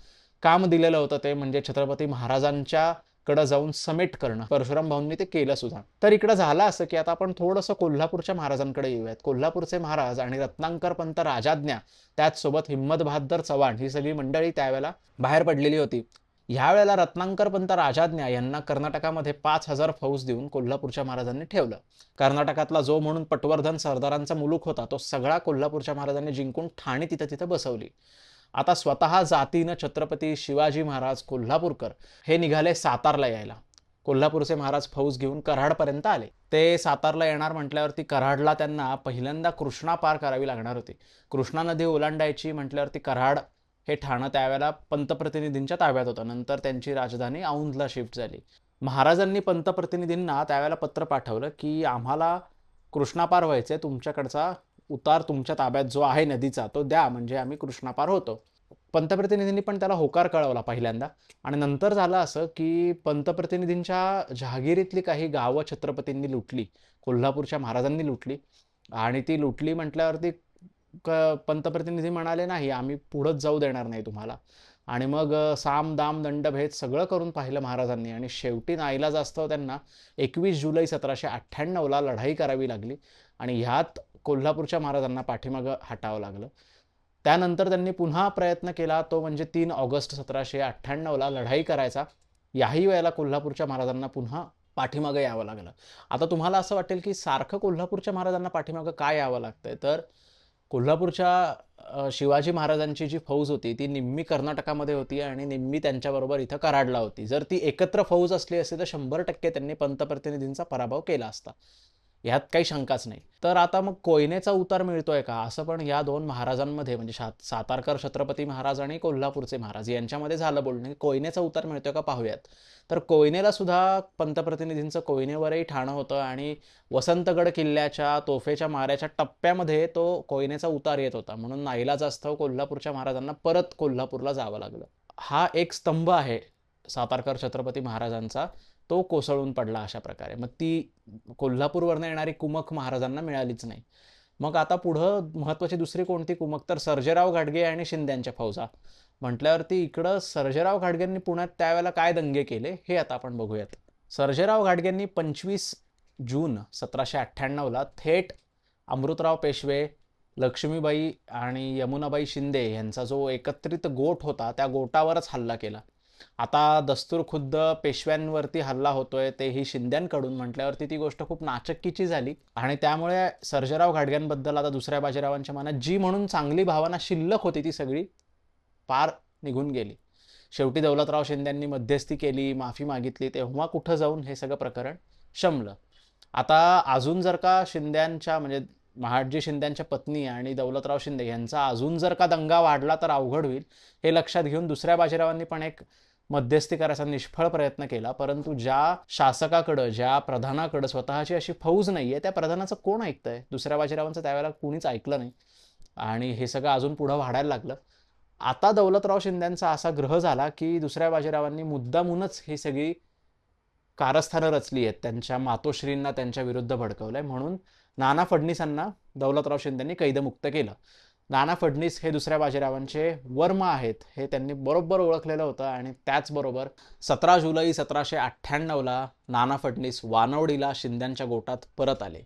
काम दिलेलं होतं ते म्हणजे छत्रपती महाराजांच्या कडे जाऊन समेट करणं. परशुराम भाऊंनी ते केलं सुद्धा. तर इकडं झालं असं की आता आपण थोडंसं कोल्हापूरच्या महाराजांकडे येऊयात. कोल्हापूरचे महाराज आणि रत्नाकर पंत राजाज्ञा, त्याचसोबत हिम्मत बहादर चव्हाण ही सगळी मंडळी त्यावेळेला बाहेर पडलेली होती. ह्या वेळेला रत्नाकर पंत राजाज्ञा यांना कर्नाटकामध्ये 5,000 फौज देऊन कोल्हापूरच्या महाराजांनी ठेवलं. कर्नाटकातला जो म्हणून पटवर्धन सरदारांचा मुलूक होता तो सगळा कोल्हापूरच्या महाराजांनी जिंकून ठाणे तिथं बसवली. आता स्वतः जातीनं छत्रपती शिवाजी महाराज कोल्हापूरकर हे निघाले सातारला यायला. कोल्हापूरचे महाराज फौज घेऊन कराडपर्यंत आले. ते सातारला येणार म्हटल्यावरती कराडला त्यांना पहिल्यांदा कृष्णा पार करावी लागणार होती. कृष्णा नदी ओलांडायची म्हटल्यावरती कराड हे ठाणं त्यावेळेला पंतप्रतिनिधींच्या ताब्यात होतं. नंतर त्यांची राजधानी औंधला शिफ्ट झाली. महाराजांनी पंतप्रतिनिधींना त्यावेळेला पत्र पाठवलं की आम्हाला कृष्णापार व्हायचंय, तुमच्याकडचा उतार तुमच्या ताब्यात जो आहे नदीचा तो द्या, म्हणजे आम्ही कृष्णापार होतो. पंतप्रतिनिधींनी पण त्याला होकार कळवला पहिल्यांदा. आणि नंतर झालं असं की पंतप्रतिनिधींच्या जहागिरीतली काही गावं छत्रपतींनी लुटली, कोल्हापूरच्या महाराजांनी लुटली. आणि ती लुटली म्हटल्यावरती पंतप्रतिनिधी म्हणाले नाही, आम्ही पुढंच जाऊ देणार नाही तुम्हाला. आणि मग साम दाम दंडभेद सगळं करून पाहिलं महाराजांनी. आणि शेवटी नाईलाजास्तव त्यांना 21 जुलै 1798ला लढाई करावी लागली. आणि ह्यात कोल्हापूरच्या महाराजांना पाठीमागं हटावं लागलं. त्यानंतर त्यांनी पुन्हा प्रयत्न केला, तो म्हणजे 3 ऑगस्ट 1798ला लढाई करायचा. याही वेळेला कोल्हापूरच्या महाराजांना पुन्हा पाठीमागं यावं लागलं. आता तुम्हाला असं वाटेल की सारखं कोल्हापूरच्या महाराजांना पाठीमागं काय यावं लागतंय, तर कोल्हापूरच्या शिवाजी महाराजांची जी फौज होती ती निम्मी कर्नाटकामध्ये होती आणि निम्मी त्यांच्याबरोबर इथं कराडला होती. जर ती एकत्र फौज असली असती तर 100% त्यांनी पंतप्रतिनिधींचा पराभव केला असता, ह्यात काही शंकाच नाही. तर आता मग कोयनेचा उतार मिळतोय का, असं पण या 2 महाराजांमध्ये म्हणजे सातारकर छत्रपती महाराज आणि कोल्हापूरचे महाराज यांच्यामध्ये झालं बोलणं. कोयनेचा उतार मिळतोय का पाहूयात. तर कोयनेला सुद्धा पंतप्रतिनिधींचं कोयनेवरही ठाणं होतं आणि वसंतगड किल्ल्याच्या तोफेच्या माऱ्याच्या टप्प्यामध्ये तो कोयनेचा उतार येत होता. म्हणून नाईलाजास्तव कोल्हापूरच्या महाराजांना परत कोल्हापूरला जावं लागलं. हा एक स्तंभ आहे सातारकर छत्रपती महाराजांचा, तो कोसळून पडला अशा प्रकारे. मग ती कोल्हापूरवरनं येणारी कुमक महाराजांना मिळालीच नाही. मग आता पुढं महत्त्वाची दुसरी कोणती कुमक, तर सर्जेराव घाटगे आणि शिंद्यांच्या फौजा. म्हटल्यावरती इकडं सर्जेराव घाटगेंनी पुण्यात त्यावेळेला काय दंगे केले हे आता आपण बघूयात. सर्जेराव घाटगेंनी 25 जून 1798ला थेट अमृतराव पेशवे, लक्ष्मीबाई आणि यमुनाबाई शिंदे यांचा जो एकत्रित गोट होता त्या गोटावरच हल्ला केला. आता दस्तूर खुद्द पेशव्यांवरती हल्ला होतोय तेही शिंद्यांकडून म्हटल्यावरती ती गोष्ट खूप नाचक्कीची झाली. आणि त्यामुळे सर्जेराव घाटग्यांबद्दल आता दुसऱ्या बाजीरावांच्या मनात जी म्हणून चांगली भावना शिल्लक होती ती सगळी पार निघून गेली. शेवटी दौलतराव शिंद्यांनी मध्यस्थी केली, माफी मागितली, तेव्हा कुठं जाऊन हे सगळं प्रकरण शमलं. आता अजून जर का शिंद्यांच्या म्हणजे महाडजी शिंद्यांच्या पत्नी आणि दौलतराव शिंदे यांचा अजून जर का दंगा वाढला तर अवघड होईल, हे लक्षात घेऊन दुसऱ्या बाजीरावांनी पण एक मध्यस्थी करायचा निष्फळ प्रयत्न केला. परंतु ज्या शासकाकडं, ज्या प्रधानाकडं स्वतःची अशी फौज नाहीये, त्या प्रधानाचं कोण ऐकतंय. दुसऱ्या बाजीरावांचं त्यावेळेला कोणीच ऐकलं नाही आणि हे सगळं अजून पुढं वाढायला लागलं. आता दौलतराव शिंद्यांचा असा ग्रह झाला की दुसऱ्या बाजीरावांनी मुद्दामूनच ही सगळी कारस्थानं रचली आहेत, त्यांच्या मातोश्रींना त्यांच्या विरुद्ध भडकवलंय. म्हणून नाना फडणीसांना दौलतराव शिंदेंनी कैदमुक्त केलं. नाना फडणीस हे दुसऱ्या बाजीरावांचे वर्म आहेत हे त्यांनी बरोबर ओळखलेलं होतं. आणि त्याचबरोबर 17 जुलै 1798ला नाना फडणीस वानवडीला शिंद्यांच्या गोटात परत आले.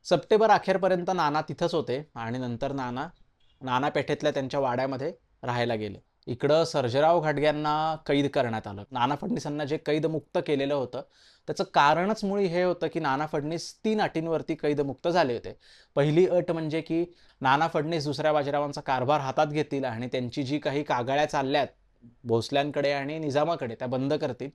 सप्टेंबर अखेरपर्यंत नाना तिथंच होते आणि नंतर नाना पेठेतल्या त्यांच्या वाड्यामध्ये राहायला गेले. इकडं सर्जेराव घाटग्यांना कैद करण्यात आलं. नाना फडणीसांना जे कैदमुक्त केलेलं होतं त्याचं कारणच मुळी हे होतं की नाना फडणीस 3 अटींवरती कैदमुक्त झाले होते. पहिली अट म्हणजे की नाना फडणीस दुसऱ्या बाजीरावांचा कारभार हातात घेतील आणि त्यांची जी काही कागाळ्या चालल्यात भोसल्यांकडे आणि निजामाकडे त्या बंद करतील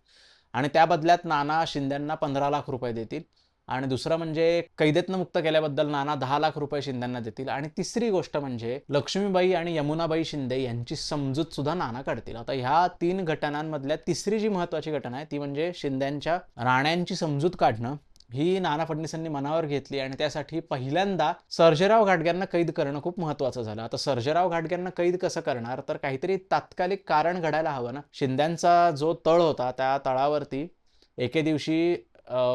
आणि त्या बदल्यात नाना शिंद्यांना 15 लाख रुपये देतील. आणि दुसरं म्हणजे कैदेतनं मुक्त केल्याबद्दल नाना 10 लाख रुपये शिंद्यांना देतील. आणि तिसरी गोष्ट म्हणजे लक्ष्मीबाई आणि यमुनाबाई शिंदे यांची समजूत सुद्धा नाना काढतील. आता ह्या 3 घटनांमधल्या तिसरी जी महत्वाची घटना आहे ती म्हणजे शिंद्यांच्या राण्यांची समजूत काढणं ही नाना फडणवीसांनी मनावर घेतली आणि त्यासाठी पहिल्यांदा सर्जेराव घाटग्यांना कैद करणं खूप महत्त्वाचं झालं. आता सर्जेराव घाटग्यांना कैद कसं करणार, तर काहीतरी तात्कालिक कारण घडायला हवं ना. शिंद्यांचा जो तळ होता त्या तळावरती एके दिवशी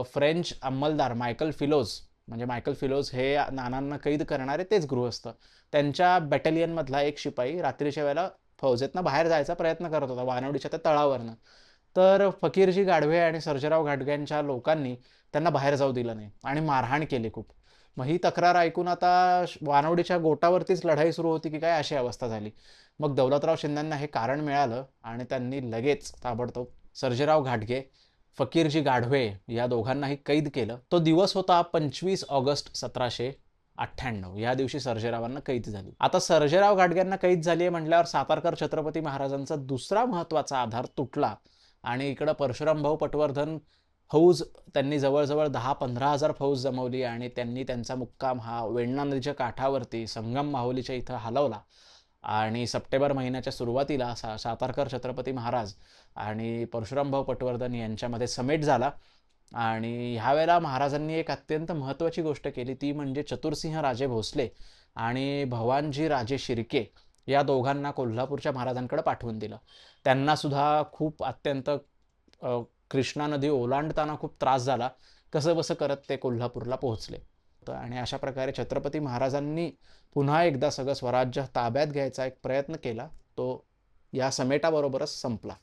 फ्रेंच अंमलदार मायकल फिलोज, म्हणजे मायकल फिलोज हे नानांना कैद करणारे तेच गृहस्थ, त्यांच्या बॅटलियनमधला एक शिपाई रात्रीच्या वेळेला फौजेतनं बाहेर जायचा प्रयत्न करत होता वानवडीच्या त्या तळावरनं. तर फकीरजी गाढवे आणि सर्जेराव घाटग्यांच्या लोकांनी त्यांना बाहेर जाऊ दिलं नाही आणि मारहाण केली खूप. मग ही तक्रार ऐकून आता वानवडीच्या गोटावरतीच लढाई सुरू होती की काय अशी अवस्था झाली. मग दौलतराव शिंद्यांना हे कारण मिळालं आणि त्यांनी लगेच ताबडतोब सर्जेराव घाटगे, फकीरजी गाढवे या दोघांनाही कैद केलं. तो दिवस होता 25 ऑगस्ट 1798. या दिवशी सर्जेरावांना कैद झाली. आता सर्जेराव घाटग्यांना कैद झाली आहे म्हटल्यावर सातारकर छत्रपती महाराजांचा दुसरा महत्त्वाचा आधार तुटला आणि इकडं परशुराम भाऊ पटवर्धन फौज त्यांनी जवळजवळ 10-15 हजार फौज जमवली आणि त्यांनी त्यांचा मुक्काम हा वेण्णा नदीच्या काठावरती संगम माहुलीच्या इथं हलवला. आणि सप्टेंबर महिन्याच्या सुरुवातीला सातारकर छत्रपती महाराज आणि परशुरामभाऊ पटवर्धन यांच्यामध्ये समेट झाला. आणि ह्यावेळेला महाराजांनी एक अत्यंत महत्त्वाची गोष्ट केली, ती म्हणजे चतुरसिंह राजे भोसले आणि भवानजी राजे शिर्के या दोघांना कोल्हापूरच्या महाराजांकडे पाठवून दिलं. त्यांना सुद्धा खूप अत्यंत कृष्णा नदी ओलांडताना खूप त्रास झाला. कसं बसं करत ते कोल्हापूरला पोहोचले आणि अशा प्रकारे छत्रपती महाराजांनी पुन्हा एकदा सगळं स्वराज्य ताब्यात घ्यायचा एक प्रयत्न केला. तो या समेटाबरोबरच संपला.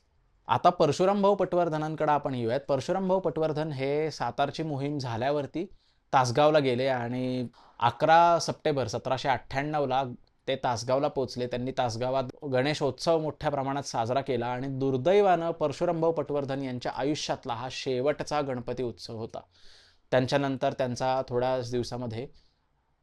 आता परशुरामभाऊ पटवर्धनांकडे आपण येऊयात. परशुरामभाऊ पटवर्धन हे सातारची मोहीम झाल्यावरती तासगावला गेले आणि 11 सप्टेंबर 1798ला ते तासगावला पोचले. त्यांनी तासगावात गणेशोत्सव मोठ्या प्रमाणात साजरा केला आणि दुर्दैवानं परशुरामभाऊ पटवर्धन यांच्या आयुष्यातला हा शेवटचा गणपती उत्सव होता. त्यांच्यानंतर त्यांचा थोड्याच दिवसामध्ये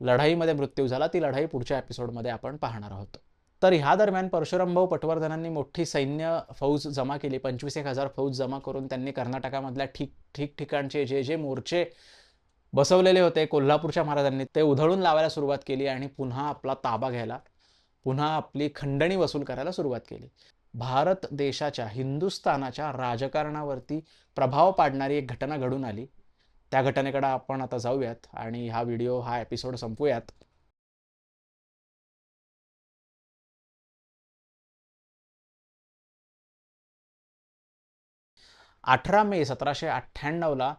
लढाईमध्ये मृत्यू झाला. ती लढाई पुढच्या एपिसोडमध्ये आपण पाहणार आहोत. तर ह्या दरम्यान परशुरामभाऊ पटवर्धनांनी मोठी सैन्य फौज जमा केली. 25,000 फौज जमा करून त्यांनी कर्नाटकामधल्या ठिकठिकाणचे जे मोर्चे बसवलेले होते कोल्हापूरच्या महाराजांनी ते उधळून लावायला सुरुवात केली आणि पुन्हा आपला ताबा घ्यायला, पुन्हा आपली खंडणी वसूल करायला सुरुवात केली. भारत देशाच्या, हिंदुस्थानाच्या राजकारणावरती प्रभाव पाडणारी एक घटना घडून आली. त्या घटनेकडे आपण आता जाऊयात आणि हा एपिसोड संपवूयात. 18 मे 1798ला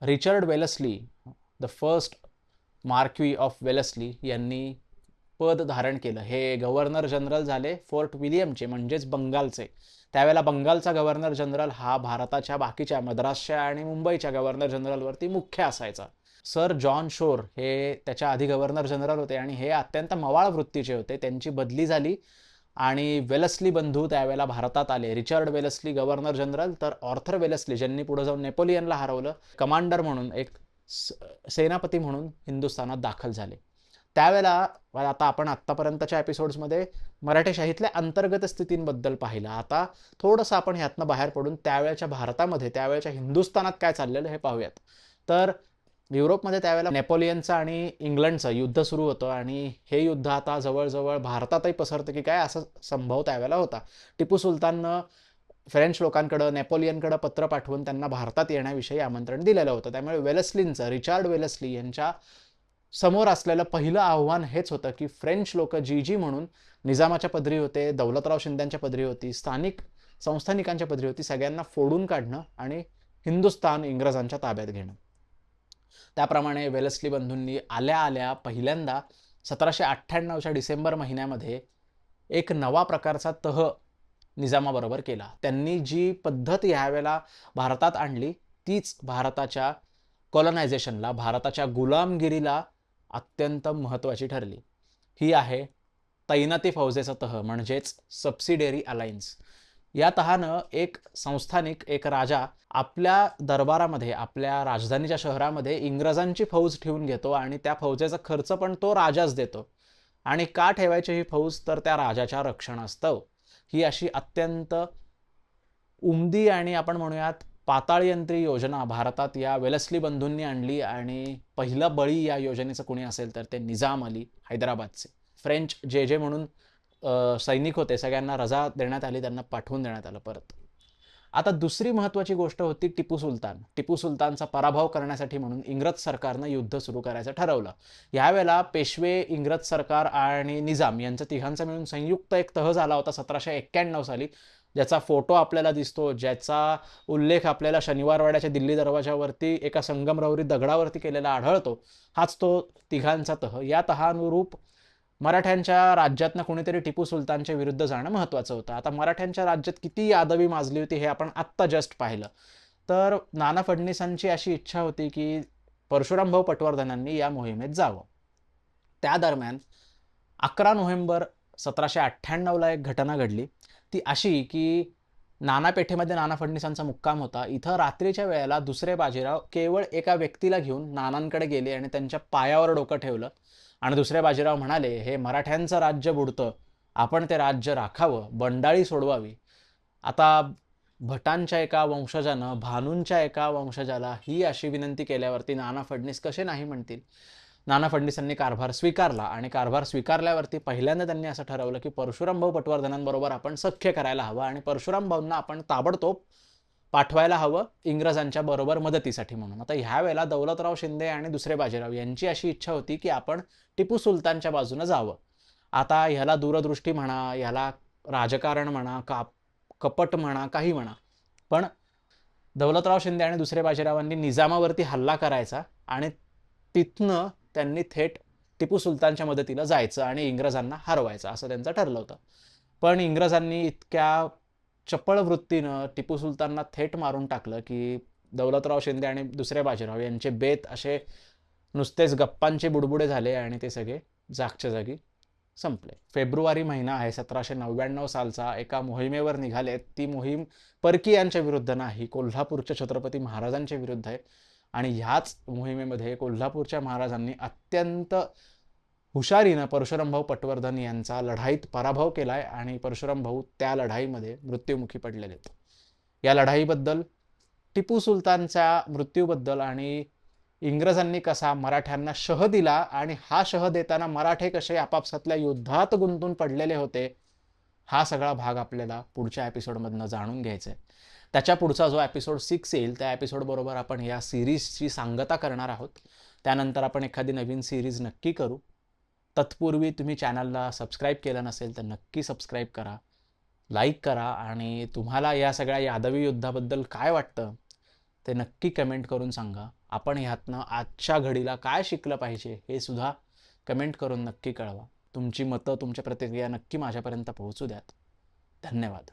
Richard Wellesley, the first marquess of Wellesley यांनी पद धारण केलं. हे गव्हर्नर जनरल झाले फोर्ट विलियमचे, म्हणजेच बंगालचे. त्यावेळेला बंगालचा गव्हर्नर जनरल हा भारताच्या बाकीच्या मद्रासच्या आणि मुंबईच्या गव्हर्नर जनरलवरती मुख्य असायचा. सर जॉन शोर हे त्याच्या आधी गव्हर्नर जनरल होते आणि हे अत्यंत मवाळ वृत्तीचे होते. त्यांची बदली झाली आणि वेलस्ली बंधू त्यावेळेला भारतात आले. रिचर्ड वेलस्ली गव्हर्नर जनरल, तर ऑर्थर वेलस्ली ज्यांनी पुढे जाऊन नेपोलियनला हरवलं, कमांडर म्हणून, एक सेनापती म्हणून हिंदुस्थानात दाखल झाले. त्यावेळेला आता आपण आत्तापर्यंतच्या एपिसोड्समध्ये मराठेशाहीतल्या अंतर्गत स्थितींबद्दल पाहिलं. आता थोडंसं आपण ह्यातनं बाहेर पडून त्यावेळेच्या भारतामध्ये, त्यावेळेच्या हिंदुस्थानात काय चाललेलं हे पाहूयात. तर युरोपमध्ये त्यावेळेला नेपोलियनचं आणि इंग्लंडचं युद्ध सुरू होतं आणि हे युद्ध आता जवळजवळ भारतातही पसरतं की काय असा संभव त्यावेळेला होता. टिपू सुलताननं फ्रेंच लोकांकडं, नेपोलियनकडं पत्र पाठवून त्यांना भारतात येण्याविषयी आमंत्रण दिलेलं होतं. त्यामुळे वेलस्लींचं, रिचार्ड वेलस्ली यांच्या समोर असलेलं पहिलं आव्हान हेच होतं की फ्रेंच लोक जी म्हणून निजामाच्या पदरी होते, दौलतराव शिंद्यांच्या पदरी होती, स्थानिक संस्थानिकांच्या पदरी होती, सगळ्यांना फोडून काढणं आणि हिंदुस्थान इंग्रजांच्या ताब्यात घेणं. त्याप्रमाणे वेलस्ली बंधूंनी आल्या आल्या पहिल्यांदा 1798च्या डिसेंबर महिन्यामध्ये एक नवा प्रकारचा तह निजामाबरोबर केला. त्यांनी जी पद्धत यावेळेला भारतात आणली तीच भारताच्या कॉलनायझेशनला, भारताच्या गुलामगिरीला अत्यंत महत्त्वाची ठरली. ही आहे तैनाती फौजेचा तह, म्हणजेच सबसिडेरी अलायन्स. या तहानं एक संस्थानिक, एक राजा आपल्या दरबारामध्ये, आपल्या राजधानीच्या शहरामध्ये इंग्रजांची फौज ठेवून घेतो आणि त्या फौजेचा खर्च पण तो राजाच देतो. आणि का ठेवायची ही फौज, तर त्या राजाच्या रक्षणास्तव. ही अशी अत्यंत उमदी आणि आपण म्हणूयात पाताळयंत्री योजना भारतात या वेलस्ली बंधूंनी आणली. आणि पहिलं बळी या योजनेचं कोणी असेल तर ते निजाम अली हैदराबादचे. फ्रेंच जे म्हणून सैनिक होते, सगळ्यांना रजा देण्यात आली, त्यांना पाठवून देण्यात आलं परत. आता दुसरी महत्त्वाची गोष्ट होती टिपू सुलतान. टिपू सुलतानचा पराभव करण्यासाठी म्हणून इंग्रज सरकारनं युद्ध सुरू करायचं ठरवलं. यावेळेला पेशवे, इंग्रज सरकार आणि निजाम यांचा तिघांचा मिळून संयुक्त एक तह झाला होता 1791 साली, ज्याचा फोटो आपल्याला दिसतो, ज्याचा उल्लेख आपल्याला शनिवारवाड्याच्या दिल्ली दरवाजावरती एका संगमरवरी दगडावरती केलेला आढळतो. हाच तो तिघांचा तह. या तहानुरूप मराठ्यांच्या राज्यातनं कोणीतरी टिपू सुलतानच्या विरुद्ध जाणं महत्त्वाचं होतं. आता मराठ्यांच्या राज्यात किती यादवी माजली होती हे आपण आत्ता जस्ट पाहिलं. तर नाना फडणवीसांची अशी इच्छा होती की परशुरामभाऊ पटवर्धनांनी या मोहिमेत जावं. त्या दरम्यान 11 नोव्हेंबर 1798ला एक घटना घडली. ती अशी की नाना पेठेमध्ये नाना फडणवीसांचा मुक्काम होता. इथं रात्रीच्या वेळेला दुसरे बाजीराव केवळ एका व्यक्तीला घेऊन नानांकडे गेले आणि त्यांच्या पायावर डोकं ठेवलं आणि दुसरे बाजीराव म्हणाले, हे मराठ्यांचं राज्य बुडतं, आपण ते राज्य राखावं, बंडाळी सोडवावी. आता भटांच्या एका वंशजानं भानूंच्या एका वंशजाला ही अशी विनंती केल्यावरती नाना फडणवीस कसे नाही म्हणतील. नाना फडणवीसांनी कारभार स्वीकारला आणि कारभार स्वीकारल्यावरती पहिल्यांदा त्यांनी असं ठरवलं की परशुरामभाऊ पटवर्धनांबरोबर आपण सख्य करायला हवं आणि परशुरामभाऊंना आपण ताबडतोब पाठवायला हवं इंग्रजांच्या बरोबर मदतीसाठी म्हणून. आता ह्या वेळेला दौलतराव शिंदे आणि दुसरे बाजीराव यांची अशी इच्छा होती की आपण टिपू सुलतानच्या बाजूनं जावं. आता ह्याला दूरदृष्टी म्हणा, ह्याला राजकारण म्हणा, कपट म्हणा, काही म्हणा, पण दौलतराव शिंदे आणि दुसरे बाजीरावांनी निजामावरती हल्ला करायचा आणि तिथनं त्यांनी थेट टिपू सुलतानच्या मदतीला जायचं आणि इंग्रजांना हरवायचं असं त्यांचं ठरलं होतं. पण इंग्रजांनी इतक्या चपळ वृत्तीनं टिपू सुलतानला थेट मारून टाकलं की दौलतराव शिंदे आणि दुसरे बाजीराव यांचे बेत असे नुसतेच गप्पांचे बुडबुडे झाले आणि ते सगळे जागच्या जागी संपले. फेब्रुवारी महिना आहे 1799 सालचा. एका मोहिमेवर निघाले. ती मोहीम परकीयांच्या विरुद्ध नाही, कोल्हापूरच्या छत्रपती महाराजांच्या विरुद्ध आहे. आणि ह्याच मोहिमेमध्ये कोल्हापूरच्या महाराजांनी अत्यंत हुशारीनं परशुरामभाऊ पटवर्धन यांचा लढाईत पराभव केलाय आणि परशुरामभाऊ त्या लढाईमध्ये मृत्युमुखी पडलेले आहेत. या लढाईबद्दल, टिपू सुलतानच्या मृत्यूबद्दल आणि इंग्रजांनी कसा मराठ्यांना शह दिला आणि हा शह देताना मराठे कसे आपापसातल्या युद्धात गुंतून पडलेले होते, हा सगळा भाग आपल्याला पुढच्या एपिसोडमधनं जाणून घ्यायचा आहे. त्याच्या पुढचा जो एपिसोड 6 येईल त्या एपिसोडबरोबर आपण या सिरीजची सांगता करणार आहोत. त्यानंतर आपण एखादी नवीन सिरीज नक्की करू. तत्पूर्वी तुम्ही चॅनलला सबस्क्राईब केलं नसेल तर नक्की सबस्क्राईब करा, लाईक करा आणि तुम्हाला या सगळ्या यादवी युद्धाबद्दल काय वाटतं ते नक्की कमेंट करून सांगा. आपण ह्यातनं आजच्या घडीला काय शिकलं पाहिजे हे सुद्धा कमेंट करून नक्की कळवा. तुमची मतं, तुमच्या प्रतिक्रिया नक्की माझ्यापर्यंत पोहोचू द्यात. धन्यवाद.